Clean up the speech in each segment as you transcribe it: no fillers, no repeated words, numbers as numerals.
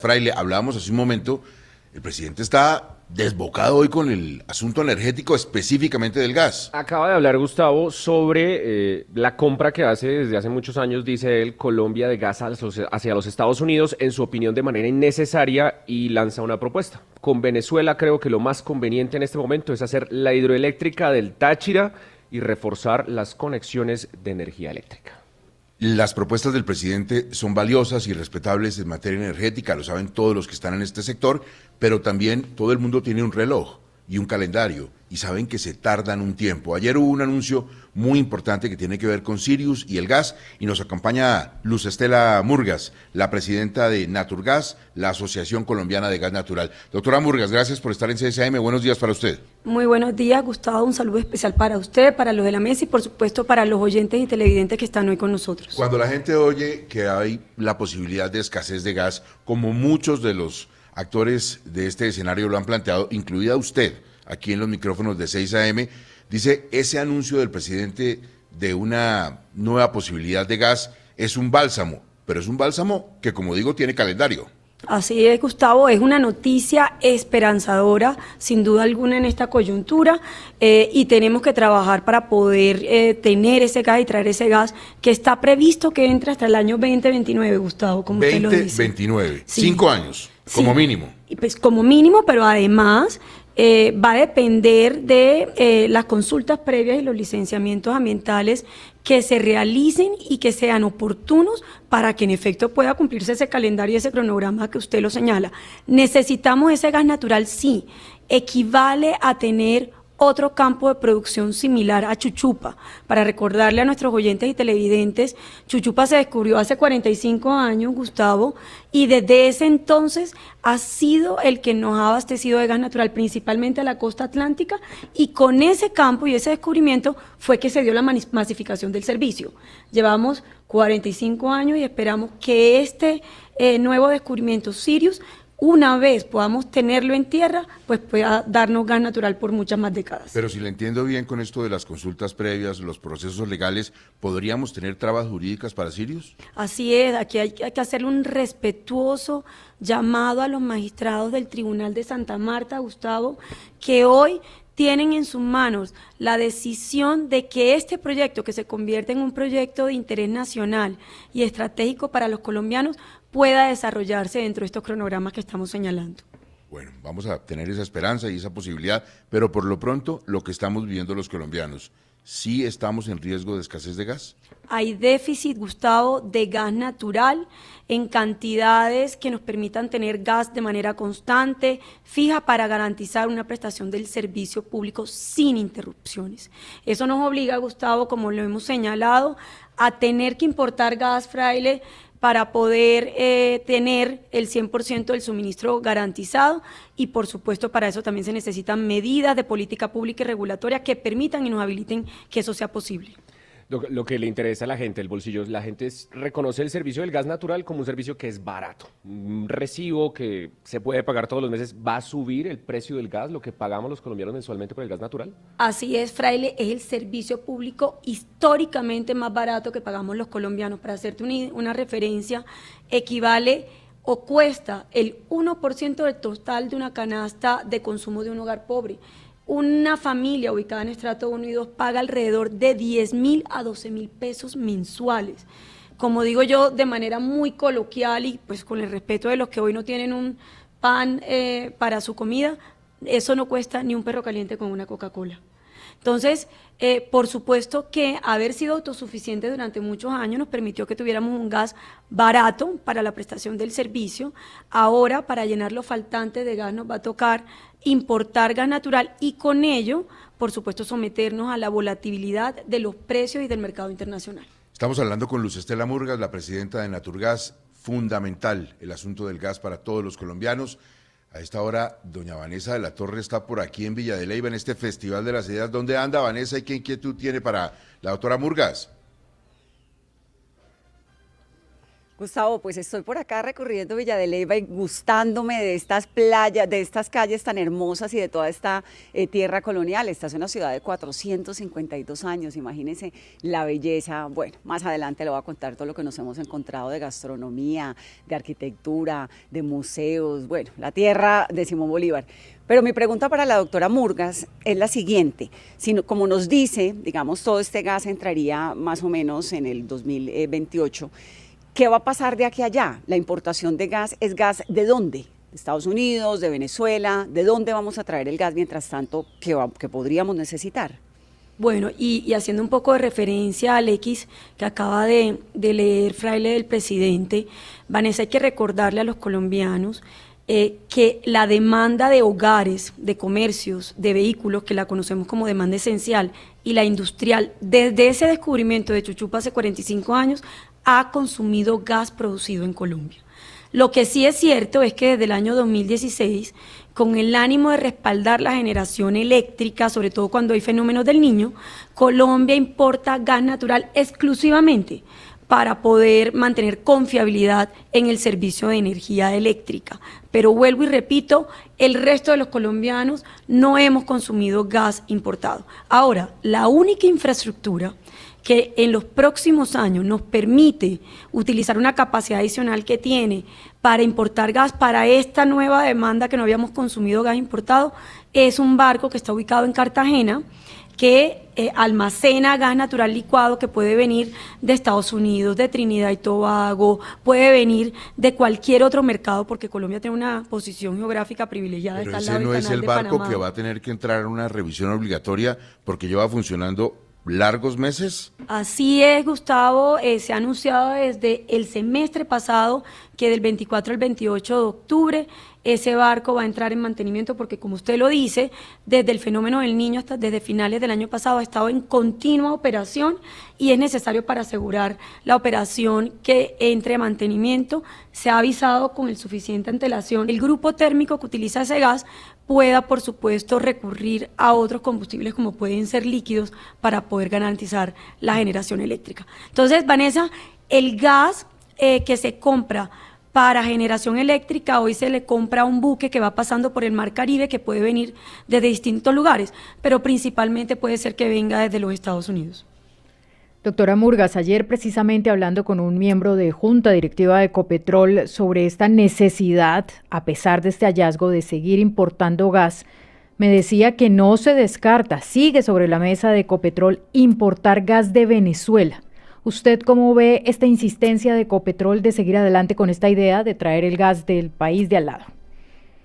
Fraile, hablábamos hace un momento, el presidente está desbocado hoy con el asunto energético, específicamente del gas. Acaba de hablar Gustavo sobre la compra que hace desde hace muchos años, dice él, Colombia de gas hacia los Estados Unidos, en su opinión de manera innecesaria, y lanza una propuesta. Con Venezuela creo que lo más conveniente en este momento es hacer la hidroeléctrica del Táchira y reforzar las conexiones de energía eléctrica. Las propuestas del presidente son valiosas y respetables en materia energética, lo saben todos los que están en este sector, pero también todo el mundo tiene un reloj y un calendario y saben que se tardan un tiempo. Ayer hubo un anuncio muy importante que tiene que ver con Sirius y el gas y nos acompaña Luz Estela Murgas, la presidenta de Naturgas, la Asociación Colombiana de Gas Natural. Doctora Murgas, gracias por estar en CSAM, buenos días para usted. Muy buenos días, Gustavo, un saludo especial para usted, para los de la mesa y por supuesto para los oyentes y televidentes que están hoy con nosotros. Cuando la gente oye que hay la posibilidad de escasez de gas, como muchos de los actores de este escenario lo han planteado, incluida usted, aquí en los micrófonos de 6am, dice, ese anuncio del presidente de una nueva posibilidad de gas es un bálsamo, pero es un bálsamo que, como digo, tiene calendario. Así es, Gustavo, es una noticia esperanzadora, sin duda alguna, en esta coyuntura, y tenemos que trabajar para poder tener ese gas y traer ese gas que está previsto que entre hasta el año 2029, Gustavo, como usted lo dice. 2029, sí. 5 años, como mínimo. Y pues como mínimo, pero además va a depender de las consultas previas y los licenciamientos ambientales que se realicen y que sean oportunos para que en efecto pueda cumplirse ese calendario y ese cronograma que usted lo señala. ¿Necesitamos ese gas natural? Sí, equivale a tener otro campo de producción similar a Chuchupa. Para recordarle a nuestros oyentes y televidentes, Chuchupa se descubrió hace 45 años, Gustavo, y desde ese entonces ha sido el que nos ha abastecido de gas natural, principalmente a la costa atlántica, y con ese campo y ese descubrimiento fue que se dio la masificación del servicio. Llevamos 45 años y esperamos que este nuevo descubrimiento, Sirius, una vez podamos tenerlo en tierra, pues pueda darnos gas natural por muchas más décadas. Pero si le entiendo bien con esto de las consultas previas, los procesos legales, ¿podríamos tener trabas jurídicas para Sirius? Así es, aquí hay que hacerle un respetuoso llamado a los magistrados del Tribunal de Santa Marta, Gustavo, que hoy tienen en sus manos la decisión de que este proyecto, que se convierte en un proyecto de interés nacional y estratégico para los colombianos, pueda desarrollarse dentro de estos cronogramas que estamos señalando. Bueno, vamos a tener esa esperanza y esa posibilidad, pero por lo pronto, lo que estamos viviendo los colombianos, ¿sí estamos en riesgo de escasez de gas? Hay déficit, Gustavo, de gas natural en cantidades que nos permitan tener gas de manera constante, fija, para garantizar una prestación del servicio público sin interrupciones. Eso nos obliga, Gustavo, como lo hemos señalado, a tener que importar gas, Fraile, para poder tener el 100% del suministro garantizado, y por supuesto para eso también se necesitan medidas de política pública y regulatoria que permitan y nos habiliten que eso sea posible. Lo que le interesa a la gente, el bolsillo, la gente reconoce el servicio del gas natural como un servicio que es barato, un recibo que se puede pagar todos los meses. ¿Va a subir el precio del gas, lo que pagamos los colombianos mensualmente por el gas natural? Así es, Fraile, es el servicio público históricamente más barato que pagamos los colombianos. Para hacerte una referencia, equivale o cuesta el 1% del total de una canasta de consumo de un hogar pobre. Una familia ubicada en estrato 1 y 2 paga alrededor de 10.000 a 12.000 pesos mensuales. Como digo yo, de manera muy coloquial y pues con el respeto de los que hoy no tienen un pan para su comida, eso no cuesta ni un perro caliente con una Coca-Cola. Entonces, por supuesto que haber sido autosuficiente durante muchos años nos permitió que tuviéramos un gas barato para la prestación del servicio. Ahora, para llenar lo faltante de gas, nos va a tocar importar gas natural y con ello, por supuesto, someternos a la volatilidad de los precios y del mercado internacional. Estamos hablando con Luz Estela Murgas, la presidenta de Naturgas. Fundamental el asunto del gas para todos los colombianos. A esta hora, doña Vanessa de la Torre está por aquí en Villa de Leyva, en este Festival de las Ideas. ¿Dónde anda, Vanessa, y qué inquietud tiene para la doctora Murgas? Gustavo, pues estoy por acá recorriendo Villa de Leyva y gustándome de estas playas, de estas calles tan hermosas y de toda esta tierra colonial. Esta es una ciudad de 452 años, imagínense la belleza. Bueno, más adelante le voy a contar todo lo que nos hemos encontrado de gastronomía, de arquitectura, de museos, bueno, la tierra de Simón Bolívar. Pero mi pregunta para la doctora Murgas es la siguiente. Si, como nos dice, digamos, todo este gas entraría más o menos en el 2028. ¿Qué va a pasar de aquí a allá? La importación de gas, ¿es gas de dónde? ¿De Estados Unidos, de Venezuela? ¿De dónde vamos a traer el gas mientras tanto que podríamos necesitar? Bueno, y haciendo un poco de referencia al X que acaba de leer Fraile del presidente, Vanessa, hay que recordarle a los colombianos que la demanda de hogares, de comercios, de vehículos, que la conocemos como demanda esencial, y la industrial, desde ese descubrimiento de Chuchupa hace 45 años, ha consumido gas producido en Colombia. Lo que sí es cierto es que desde el año 2016, con el ánimo de respaldar la generación eléctrica, sobre todo cuando hay fenómenos del Niño, Colombia importa gas natural exclusivamente para poder mantener confiabilidad en el servicio de energía eléctrica. Pero vuelvo y repito, el resto de los colombianos no hemos consumido gas importado. Ahora, la única infraestructura que en los próximos años nos permite utilizar una capacidad adicional que tiene para importar gas para esta nueva demanda que no habíamos consumido gas importado, es un barco que está ubicado en Cartagena, que almacena gas natural licuado que puede venir de Estados Unidos, de Trinidad y Tobago, puede venir de cualquier otro mercado, porque Colombia tiene una posición geográfica privilegiada. Pero ese no es el barco que va a tener que entrar en una revisión obligatoria porque lleva funcionando largos meses. Así es, Gustavo, se ha anunciado desde el semestre pasado que del 24 al 28 de octubre ese barco va a entrar en mantenimiento porque, como usted lo dice, desde el fenómeno del Niño hasta desde finales del año pasado ha estado en continua operación y es necesario, para asegurar la operación, que entre a mantenimiento. Se ha avisado con el suficiente antelación. El grupo térmico que utiliza ese gas pueda, por supuesto, recurrir a otros combustibles como pueden ser líquidos para poder garantizar la generación eléctrica. Entonces, Vanessa, el gas que se compra para generación eléctrica, hoy se le compra a un buque que va pasando por el Mar Caribe, que puede venir desde distintos lugares, pero principalmente puede ser que venga desde los Estados Unidos. Doctora Murgas, ayer precisamente hablando con un miembro de Junta Directiva de Ecopetrol sobre esta necesidad, a pesar de este hallazgo, de seguir importando gas, me decía que no se descarta, sigue sobre la mesa de Ecopetrol importar gas de Venezuela. ¿Usted cómo ve esta insistencia de Ecopetrol de seguir adelante con esta idea de traer el gas del país de al lado?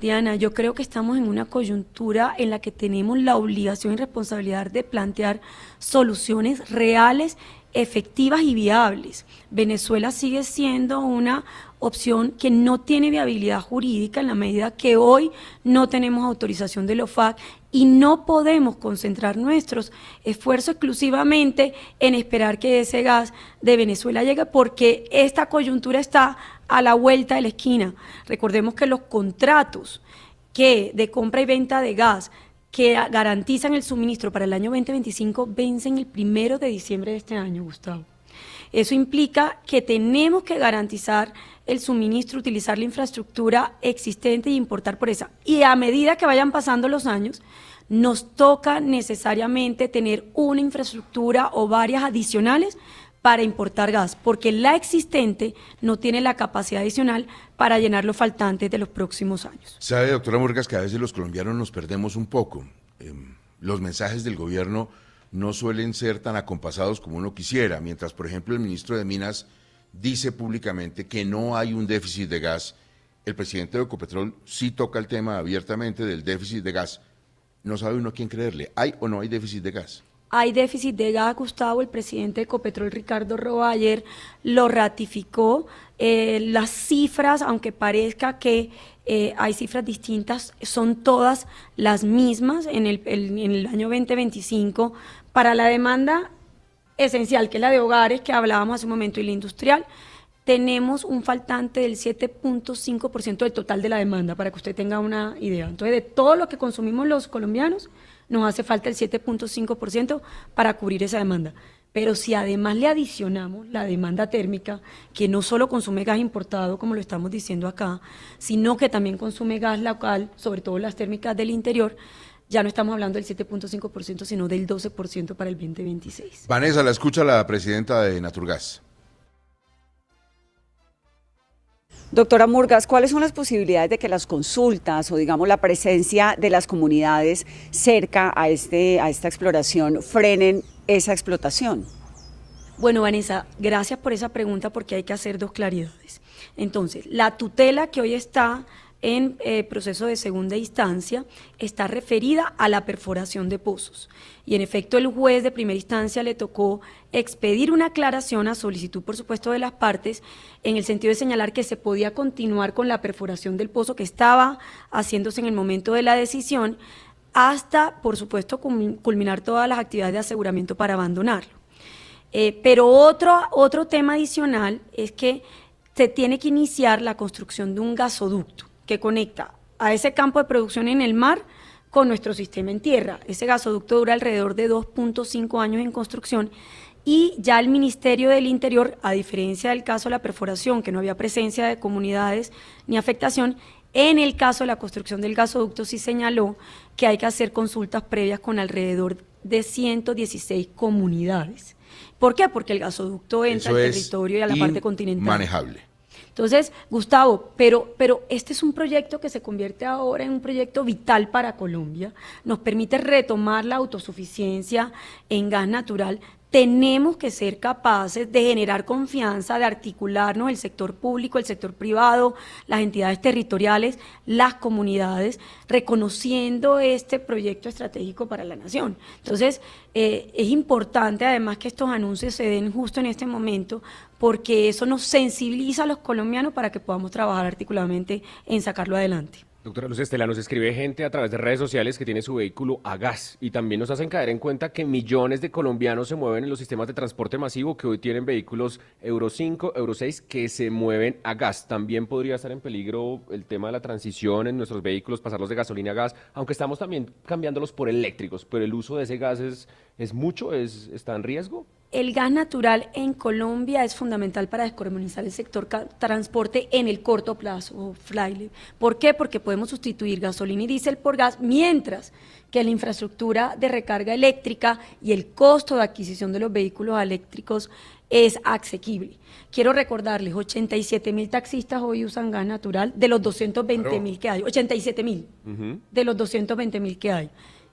Diana, yo creo que estamos en una coyuntura en la que tenemos la obligación y responsabilidad de plantear soluciones reales, efectivas y viables. Venezuela sigue siendo una opción que no tiene viabilidad jurídica en la medida que hoy no tenemos autorización de la OFAC y no podemos concentrar nuestros esfuerzos exclusivamente en esperar que ese gas de Venezuela llegue, porque esta coyuntura está a la vuelta de la esquina. Recordemos que los contratos de compra y venta de gas que garantizan el suministro para el año 2025 vencen el 1 de diciembre de este año, Gustavo. Eso implica que tenemos que garantizar el suministro, utilizar la infraestructura existente y importar por esa. Y a medida que vayan pasando los años, nos toca necesariamente tener una infraestructura o varias adicionales para importar gas, porque la existente no tiene la capacidad adicional para llenar los faltantes de los próximos años. Sabe, doctora Murgas, que a veces los colombianos nos perdemos un poco. Los mensajes del gobierno no suelen ser tan acompasados como uno quisiera, mientras, por ejemplo, el ministro de Minas dice públicamente que no hay un déficit de gas. El presidente de Ecopetrol sí toca el tema abiertamente del déficit de gas. No sabe uno a quién creerle. ¿Hay o no hay déficit de gas? Hay déficit de gas, Gustavo. El presidente de Ecopetrol, Ricardo Roa, ayer lo ratificó. Las cifras, aunque parezca que hay cifras distintas, son todas las mismas en el año 2025 para la demanda esencial, que es la de hogares, que hablábamos hace un momento, y la industrial. Tenemos un faltante del 7.5% del total de la demanda, para que usted tenga una idea. Entonces, de todo lo que consumimos los colombianos, nos hace falta el 7.5% para cubrir esa demanda. Pero si además le adicionamos la demanda térmica, que no solo consume gas importado, como lo estamos diciendo acá, sino que también consume gas local, sobre todo las térmicas del interior, ya no estamos hablando del 7.5%, sino del 12% para el 2026. Vanessa, la escucha la presidenta de Naturgas. Doctora Murgas, ¿cuáles son las posibilidades de que las consultas o digamos la presencia de las comunidades cerca a esta exploración frenen esa explotación? Bueno, Vanessa, gracias por esa pregunta porque hay que hacer dos claridades. Entonces, la tutela que hoy está en proceso de segunda instancia está referida a la perforación de pozos. Y en efecto el juez de primera instancia le tocó expedir una aclaración a solicitud, por supuesto, de las partes, en el sentido de señalar que se podía continuar con la perforación del pozo que estaba haciéndose en el momento de la decisión, hasta, por supuesto, culminar todas las actividades de aseguramiento para abandonarlo. Pero otro tema adicional es que se tiene que iniciar la construcción de un gasoducto que conecta a ese campo de producción en el mar con nuestro sistema en tierra. Ese gasoducto dura alrededor de 2.5 años en construcción y ya el Ministerio del Interior, a diferencia del caso de la perforación, que no había presencia de comunidades ni afectación, en el caso de la construcción del gasoducto sí señaló que hay que hacer consultas previas con alrededor de 116 comunidades. ¿Por qué? Porque el gasoducto entra al territorio y a la parte continental. Manejable. Entonces, Gustavo, pero este es un proyecto que se convierte ahora en un proyecto vital para Colombia, nos permite retomar la autosuficiencia en gas natural. Tenemos que ser capaces de generar confianza, de articularnos el sector público, el sector privado, las entidades territoriales, las comunidades, reconociendo este proyecto estratégico para la nación. Entonces, es importante además que estos anuncios se den justo en este momento, porque eso nos sensibiliza a los colombianos para que podamos trabajar articuladamente en sacarlo adelante. Doctora Luz Estela, nos escribe gente a través de redes sociales que tiene su vehículo a gas y también nos hacen caer en cuenta que millones de colombianos se mueven en los sistemas de transporte masivo que hoy tienen vehículos Euro 5, Euro 6 que se mueven a gas. También podría estar en peligro el tema de la transición en nuestros vehículos, pasarlos de gasolina a gas, aunque estamos también cambiándolos por eléctricos, pero el uso de ese gas es mucho, está en riesgo. El gas natural en Colombia es fundamental para descarbonizar el sector transporte en el corto plazo, Fraile. ¿Por qué? Porque podemos sustituir gasolina y diésel por gas, mientras que la infraestructura de recarga eléctrica y el costo de adquisición de los vehículos eléctricos es asequible. Quiero recordarles, 87.000 taxistas hoy usan gas natural de los 220.000 que hay, 87.000 de los 220.000 que hay.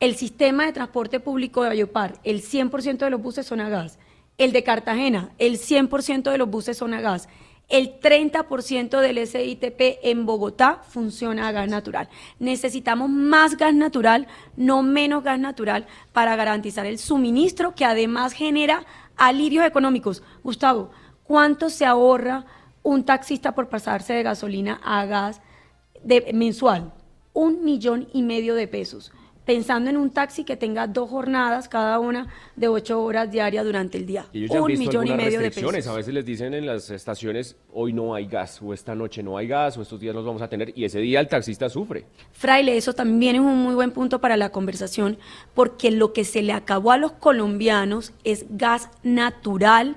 El sistema de transporte público de Valledupar, el 100% de los buses son a gas. El de Cartagena, el 100% de los buses son a gas. El 30% del SITP en Bogotá funciona a gas natural. Necesitamos más gas natural, no menos gas natural, para garantizar el suministro que además genera alivios económicos. Gustavo, ¿cuánto se ahorra un taxista por pasarse de gasolina a gas mensual? 1,5 millones de pesos. Pensando en un taxi que tenga 2 jornadas, cada una de 8 horas diarias durante el día. Y ellos ya han visto 1,5 millones algunas de pesos. restricciones. A veces les dicen en las estaciones, hoy no hay gas, o esta noche no hay gas, o estos días los vamos a tener, y ese día el taxista sufre. Fraile, eso también es un muy buen punto para la conversación, porque lo que se le acabó a los colombianos es gas natural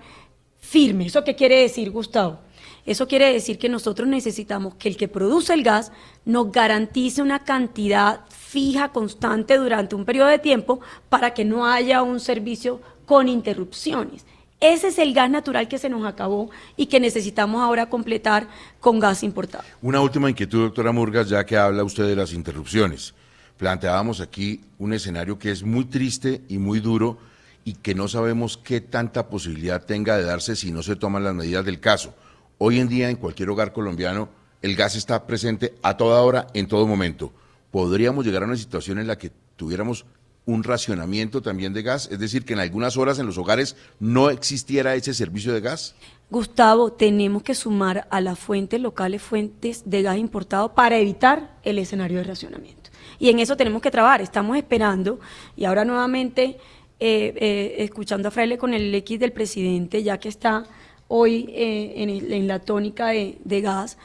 firme. ¿Eso qué quiere decir, Gustavo? Eso quiere decir que nosotros necesitamos que el que produce el gas nos garantice una cantidad fija, constante durante un periodo de tiempo para que no haya un servicio con interrupciones. Ese es el gas natural que se nos acabó y que necesitamos ahora completar con gas importado. Una última inquietud, doctora Murgas, ya que habla usted de las interrupciones. Planteábamos aquí un escenario que es muy triste y muy duro y que no sabemos qué tanta posibilidad tenga de darse si no se toman las medidas del caso. Hoy en día en cualquier hogar colombiano el gas está presente a toda hora, en todo momento. ¿Podríamos llegar a una situación en la que tuviéramos un racionamiento también de gas? Es decir, que en algunas horas en los hogares no existiera ese servicio de gas. Gustavo, tenemos que sumar a las fuentes locales fuentes de gas importado para evitar el escenario de racionamiento. Y en eso tenemos que trabajar. Estamos esperando, y ahora nuevamente escuchando a Fraile con el X del presidente, ya que está hoy en la tónica de gas,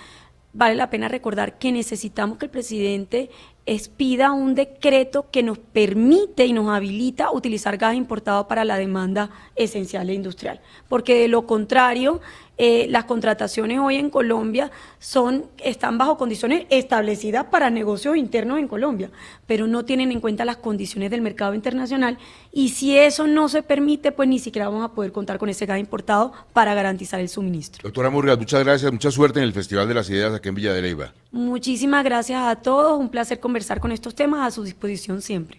vale la pena recordar que necesitamos que el presidente expida un decreto que nos permite y nos habilita utilizar gas importado para la demanda esencial e industrial, porque de lo contrario, las contrataciones hoy en Colombia están bajo condiciones establecidas para negocios internos en Colombia, pero no tienen en cuenta las condiciones del mercado internacional, y si eso no se permite, pues ni siquiera vamos a poder contar con ese gas importado para garantizar el suministro. Doctora Murgas, muchas gracias, mucha suerte en el Festival de las Ideas aquí en Villa de Leyva. Muchísimas gracias a todos, un placer conversar con estos temas, a su disposición siempre.